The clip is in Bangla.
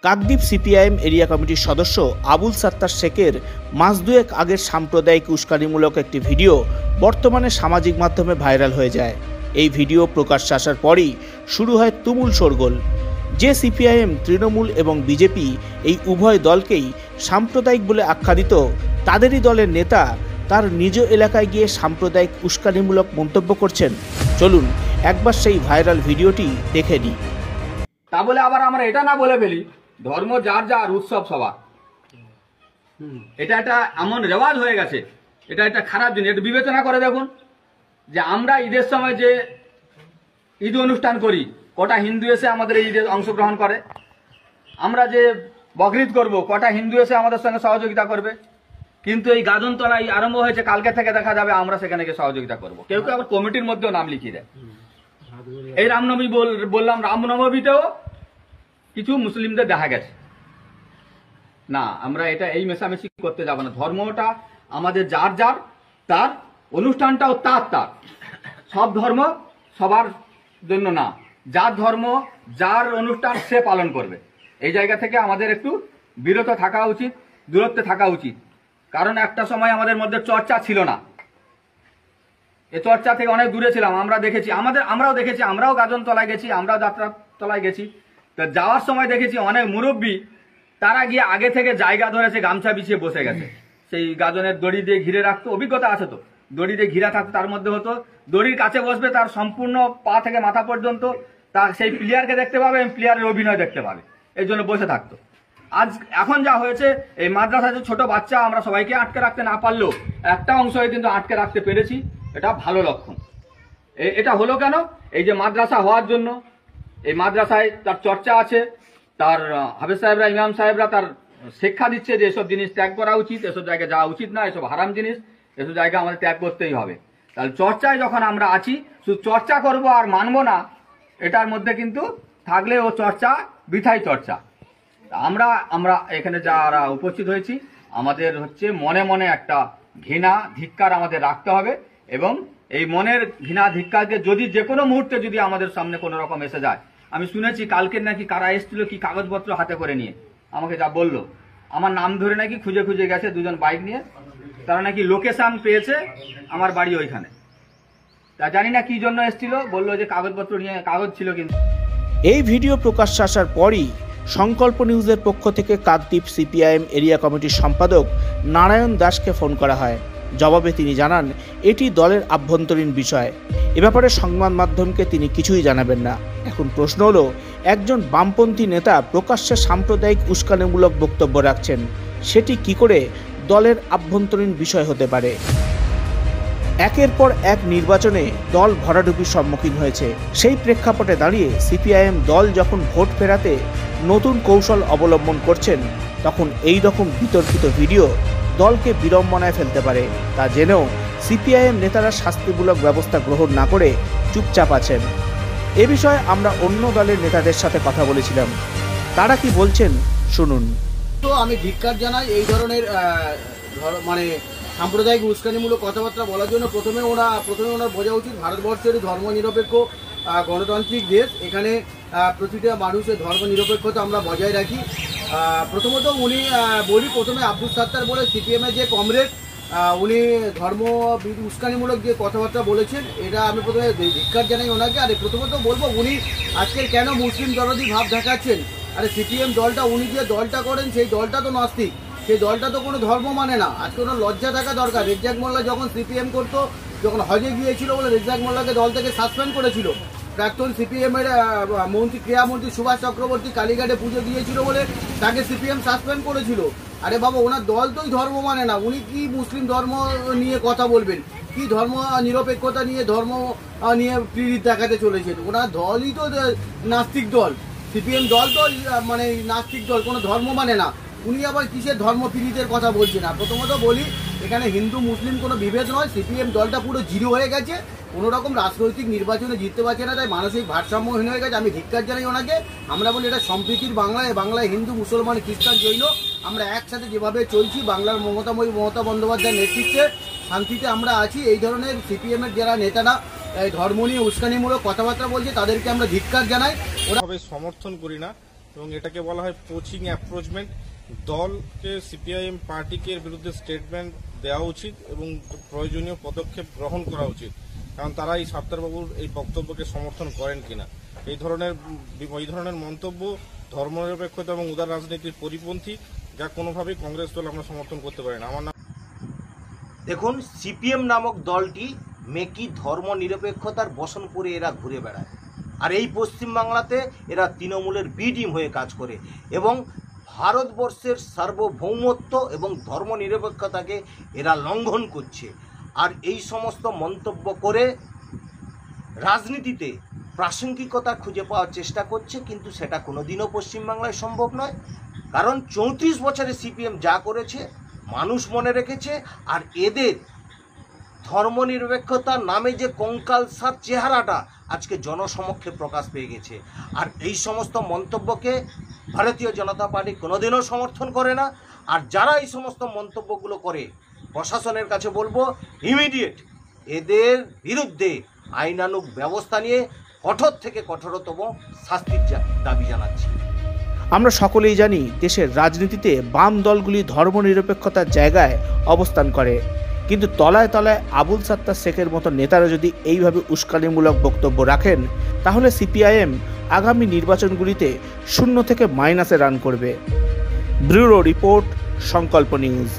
কাকদ্বীপ সিপিআইএম এরিয়া কমিটির সদস্য আবুল সাত্তার শেখের মাস দুয়েক আগের সাম্প্রদায়িক উস্কানিমূলক একটি ভিডিও বর্তমানে সামাজিক মাধ্যমে ভাইরাল হয়ে যায়। এই ভিডিও প্রকাশ্যে আসার পরই শুরু হয় তুমুল শোরগোল। যে সিপিআইএম, তৃণমূল এবং বিজেপি এই উভয় দলকেই সাম্প্রদায়িক বলে আখ্যা দিত, তাদেরই দলের নেতা তার নিজ এলাকায় গিয়ে সাম্প্রদায়িক উস্কানিমূলক মন্তব্য করছেন। চলুন একবার সেই ভাইরাল ভিডিওটি দেখে নিই। তা বলে আবার আমরা এটা না বলে ফেলি ধর্ম যার যার, উৎসব সবার। এটা একটা এমন রেওয়াজ হয়ে গেছে, এটা একটা খারাপ জিনিস। একটু বিবেচনা করে দেখুন যে আমরা ঈদের সময় যে ঈদ অনুষ্ঠান করি, কটা হিন্দু এসে আমাদের এই ঈদে অংশগ্রহণ করে। আমরা যে বকরিদ করব, কটা হিন্দু এসে আমাদের সঙ্গে সহযোগিতা করবে। কিন্তু এই গাজনতলায় আরম্ভ হয়েছে, কালকে থেকে দেখা যাবে আমরা সেখানে গিয়ে সহযোগিতা করব। কেউ কেউ আবার কমিটির মধ্যেও নাম লিখিয়ে দেয়। এই রামনবমী বললাম, রামনবমীতেও কিছু মুসলিমদের দেখা গেছে। না, আমরা এটা এই মেশামেশি করতে যাব না। ধর্মটা আমাদের যার যার, তার অনুষ্ঠানটাও তার তার। সব ধর্ম সবার জন্য না, যার ধর্ম যার অনুষ্ঠান সে পালন করবে। এই জায়গা থেকে আমাদের একটু বিরত থাকা উচিত, দূরত্বে থাকা উচিত। কারণ একটা সময় আমাদের মধ্যে চর্চা ছিল না, এই চর্চা থেকে অনেক দূরে ছিলাম। আমরা দেখেছি, আমরাও দেখেছি, আমরাও গাজনতলায় গেছি, আমরাও যাত্রার তলায় গেছি। তো যাওয়ার সময় দেখেছি অনেক মুরব্বী তারা গিয়ে আগে থেকে জায়গা ধরেছে, গামছা বিছিয়ে বসে গেছে। সেই গাজনের দড়ি দিয়ে ঘিরে রাখতো, অভিজ্ঞতা আছে তো, দড়ি দিয়ে ঘিরে থাকতো। তার মধ্যে হতো দড়ির কাছে বসবে, তার সম্পূর্ণ পা থেকে মাথা পর্যন্ত তার সেই প্লেয়ারকে দেখতে পাবে এবং প্লেয়ারের অভিনয় দেখতে পাবে, এই জন্য বসে থাকতো। এখন যা হয়েছে, এই মাদ্রাসায় যে ছোট বাচ্চা, আমরা সবাইকে আটকে রাখতে না পারলেও একটা অংশই কিন্তু আটকে রাখতে পেরেছি, এটা ভালো লক্ষণ। এটা হলো কেন? এই যে মাদ্রাসা হওয়ার জন্য, এই মাদ্রাসায় তার চর্চা আছে, তার হাফেজ সাহেবরা, ইমাম সাহেবরা তার শিক্ষা দিচ্ছে যে এসব জিনিস ত্যাগ করা উচিত, এসব জায়গায় যাওয়া উচিত না, এসব হারাম জিনিস, এসব জায়গা আমাদের ত্যাগ করতেই হবে। তাহলে চর্চায় যখন আমরা আছি, শুধু চর্চা করব আর মানব না, এটার মধ্যে কিন্তু থাকলে ও চর্চা বৃথাই চর্চা। আমরা এখানে যারা উপস্থিত হয়েছি, আমাদের হচ্ছে মনে মনে একটা ঘৃণা, ধিক্কার আমাদের রাখতে হবে। এবং এই মনের ঘৃণা, ধিক্কারকে যদি যে কোনো মুহূর্তে যদি আমাদের সামনে কোনো রকম এসে যায়, আমি শুনেছি কালকে নাকি কারা এসেছিল কি কাগজপত্র হাতে করে নিয়ে, আমাকে যা বললো, আমার নাম ধরে নাকি খুঁজে খুঁজে গেছে দুজন বাইক নিয়ে, তারা নাকি লোকেশন পেয়েছে আমার বাড়ি ওইখানে। তা জানি না কি জন্য এসেছিল, বললো যে কাগজপত্র নিয়ে, কাগজ ছিল কিন্তু। এই ভিডিও প্রকাশ্যে আসার পরই সংকল্প নিউজের পক্ষ থেকে কাকদ্বীপ সিপিআইএম এরিয়া কমিটির সম্পাদক নারায়ণ দাসকে ফোন করা হয়। জবাবে তিনি জানান এটি দলের আভ্যন্তরীণ বিষয়, এ ব্যাপারে সংবাদ মাধ্যমকে তিনি কিছুই জানাবেন না। এখন প্রশ্ন হলো, একজন বামপন্থী নেতা প্রকাশ্যে সাম্প্রদায়িক উস্কানিমূলক বক্তব্য রাখছেন, সেটি কি করে দলের আভ্যন্তরীণ বিষয় হতে পারে? একের পর এক নির্বাচনে দল ভরাডুবির সম্মুখীন হয়েছে। সেই প্রেক্ষাপটে দাঁড়িয়ে সিপিআইএম দল যখন ভোট ফেরাতে নতুন কৌশল অবলম্বন করছেন, তখন এই রকম বিতর্কিত ভিডিও দলকে বিড়ম্বনায় ফেলতে পারে। তা জেনেও সিপিআইএম নেতারা শাস্তিমূলক ব্যবস্থা গ্রহণ না করে চুপচাপ আছেন। এ বিষয়ে আমরা অন্য দলের নেতাদের সাথে কথা বলেছিলাম, তারা কি বলছেন শুনুন। তো আমি ধিক্কার জানাই এই ধরনের মানে সাম্প্রদায়িক উস্কানিমূলক কথাবার্তা বলার জন্য। প্রথমে ওনার বোঝা উচিত ভারতবর্ষের ধর্মনিরপেক্ষ গণতান্ত্রিক দেশ, এখানে প্রতিটা মানুষের ধর্মনিরপেক্ষতা আমরা বজায় রাখি। প্রথমত প্রথমে আব্দুল সাত্তার বলে সিপিএমের যে কমরেড, উনি ধর্ম উস্কানিমূলক যে কথাবার্তা বলেছেন, এটা আমি প্রথমে ধিক্কার জানাই ওনাকে। আর প্রথমত বলবো, উনি আজকে কেন মুসলিম দরদি ভাব দেখাচ্ছেন? আরে সিপিএম দলটা, উনি যে দলটা করেন সেই দলটা তো নাস্তিক, সেই দলটা তো কোনো ধর্ম মানে না। আজকে ওনার লজ্জা থাকা দরকার। রেজ্জাক মোল্লা যখন সিপিএম করতো, যখন হজে গিয়েছিল বলে রেজ্জাক মোল্লাকে দল থেকে সাসপেন্ড করেছিল। প্রাক্তন সিপিএমের ক্রীড়ামন্ত্রী সুভাষ চক্রবর্তী কালীঘাটে পুজো দিয়েছিল বলে তাকে সিপিএম সাসপেন্ড করেছিল। আরে বাবা, ওনার দল তোই ধর্ম মানে না, উনি কি মুসলিম ধর্ম নিয়ে কথা বলবেন? কি ধর্ম নিরপেক্ষতা নিয়ে, ধর্ম নিয়ে পীড়িত দেখাতে চলেছেন? ওনার দলই তো নাস্তিক দল, সিপিএম দল তো মানে নাস্তিক দল, কোনো ধর্ম মানে না। উনি আবার কিসের ধর্মপীড়িতের কথা বলছেন? না, প্রথমত বলি, এখানে হিন্দু মুসলিম কোনো বিভেদ নয়। সিপিএম দলটা পুরো জিরো হয়ে গেছে, কোনো রকম রাজনৈতিক নির্বাচনে জিততে পারছে না, তাই মানসিক ভারসাম্যহীন হয়ে গেছে। আমি ধিক্কার জানাই ওনাকে। আমরা বলি এটা সম্প্রীতির বাংলায় হিন্দু, মুসলমান, খ্রিস্টান, জৈন আমরা একসাথে যেভাবে চলছি, বাংলার মমতা বন্দ্যোপাধ্যায়ের নেতৃত্বে শান্তিতে আমরা আছি। এই ধরনের সিপিএমের যারা নেতারা ধর্ম নিয়ে উস্কানিমূলক কথাবার্তা বলছে, তাদেরকে আমরা ধিক্কার জানাই। সবাই সমর্থন করি না, এবং এটাকে বলা হয় পোচিং অ্যাপ্রোচমেন্ট। দলকে সিপিআইএম পার্টিকে এর বিরুদ্ধে স্টেটমেন্ট দেওয়া উচিত এবং প্রয়োজনীয় পদক্ষেপ গ্রহণ করা উচিত, কারণ তারা এই সাত্তারবাবুর এই বক্তব্যকে সমর্থন করেন কিনা। এই ধরনের মন্তব্য ধর্মনিরপেক্ষতা এবং উদার রাজনীতির পরিপন্থী, যা কোনোভাবেই কংগ্রেস দল আমরা সমর্থন করতে পারি না। আমার নাম দেখুন, সিপিএম নামক দলটি মেকি ধর্মনিরপেক্ষতার বসন করে এরা ঘুরে বেড়ায়, আর এই পশ্চিমবাংলাতে এরা তৃণমূলের বি টিম হয়ে কাজ করে এবং ভারতবর্ষের সার্বভৌমত্ব এবং ধর্মনিরপেক্ষতাকে এরা লঙ্ঘন করছে। আর এই সমস্ত মন্তব্য করে রাজনীতিতে প্রাসঙ্গিকতা খুঁজে পাওয়ার চেষ্টা করছে, কিন্তু সেটা কোনোদিনও পশ্চিমবাংলায় সম্ভব নয়। কারণ 34 বছরে সিপিএম যা করেছে মানুষ মনে রেখেছে, আর এদের ধর্মনিরপেক্ষতার নামে যে কঙ্কালসার চেহারাটা আজকে জনসমক্ষে প্রকাশ পেয়ে গেছে। আর এই সমস্ত মন্তব্যকে ভারতীয় জনতা পার্টি কোনোদিনও সমর্থন করে না। আর যারা এই সমস্ত মন্তব্যগুলো করে, প্রশাসনের কাছে বলবো ইমিডিয়েট এদের বিরুদ্ধে আইনানুগ ব্যবস্থা নিয়ে কঠোর থেকে কঠোরতম শাস্তির দাবি জানাচ্ছি। আমরা সকলেই জানি দেশের রাজনীতিতে বাম দলগুলি ধর্মনিরপেক্ষতার জায়গায় অবস্থান করে, কিন্তু তলায় তলায় আবুল সাত্তার শেখের মতো নেতারা যদি এইভাবে উস্কানিমূলক বক্তব্য রাখেন, তাহলে সিপিআইএম আগামী নির্বাচনগুলিতে 0 থেকে -এ রান করবে। ব্যুরো রিপোর্ট, সংকল্প নিউজ।